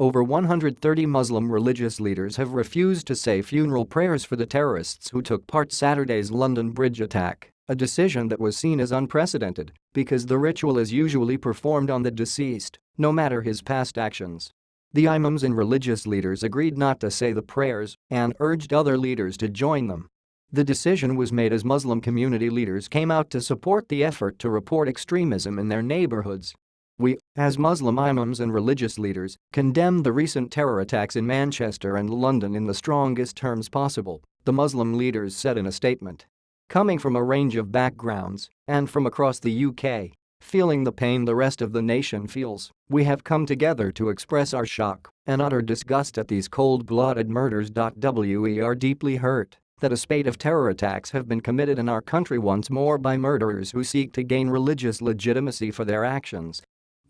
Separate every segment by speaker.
Speaker 1: Over 130 Muslim religious leaders have refused to say funeral prayers for the terrorists who took part Saturday's London Bridge attack, a decision that was seen as unprecedented because the ritual is usually performed on the deceased, no matter his past actions. The imams and religious leaders agreed not to say the prayers and urged other leaders to join them. The decision was made as Muslim community leaders came out to support the effort to report extremism in their neighborhoods. We, as Muslim imams and religious leaders, condemn the recent terror attacks in Manchester and London in the strongest terms possible, the Muslim leaders said in a statement. Coming from a range of backgrounds and from across the UK, feeling the pain the rest of the nation feels, we have come together to express our shock and utter disgust at these cold-blooded murders. We are deeply hurt that a spate of terror attacks have been committed in our country once more by murderers who seek to gain religious legitimacy for their actions.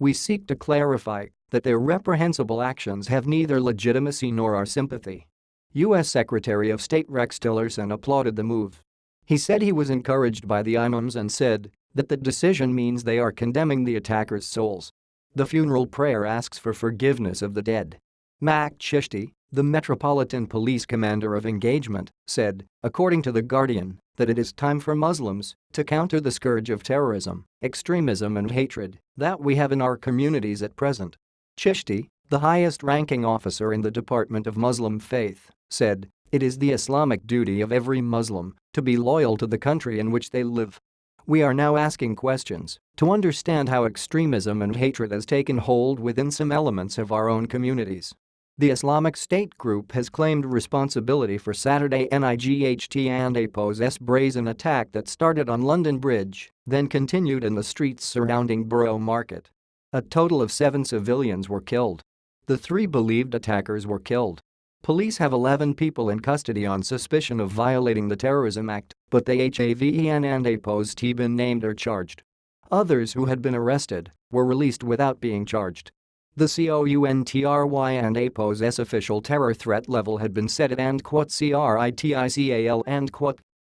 Speaker 1: We seek to clarify that their reprehensible actions have neither legitimacy nor our sympathy. U.S. Secretary of State Rex Tillerson applauded the move. He said he was encouraged by the imams and said that the decision means they are condemning the attackers' souls. The funeral prayer asks for forgiveness of the dead. Mac Chishti, the Metropolitan Police Commander of Engagement, said, according to The Guardian, that it is time for Muslims to counter the scourge of terrorism, extremism and hatred that we have in our communities at present. Chishti, the highest-ranking officer in the Department of Muslim Faith, said, it is the Islamic duty of every Muslim to be loyal to the country in which they live. We are now asking questions to understand how extremism and hatred has taken hold within some elements of our own communities. The Islamic State group has claimed responsibility for Saturday NIGHT and APO's brazen attack that started on London Bridge, then continued in the streets surrounding Borough Market. A total of 7 civilians were killed. The 3 believed attackers were killed. Police have 11 people in custody on suspicion of violating the Terrorism Act, but the HAVEN and APO's team been named or charged. Others who had been arrested were released without being charged. The COUNTRY and APO's official terror threat level had been set at CRITICAL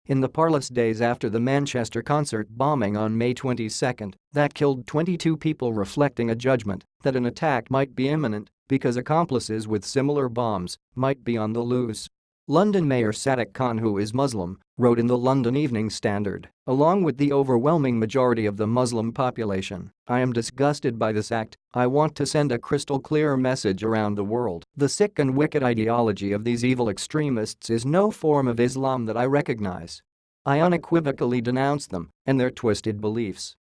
Speaker 1: in the parlous days after the Manchester concert bombing on May 22 that killed 22 people, reflecting a judgment that an attack might be imminent because accomplices with similar bombs might be on the loose. London Mayor Sadiq Khan, who is Muslim, wrote in the London Evening Standard, along with the overwhelming majority of the Muslim population, I am disgusted by this act. I want to send a crystal clear message around the world. The sick and wicked ideology of these evil extremists is no form of Islam that I recognize. I unequivocally denounce them and their twisted beliefs.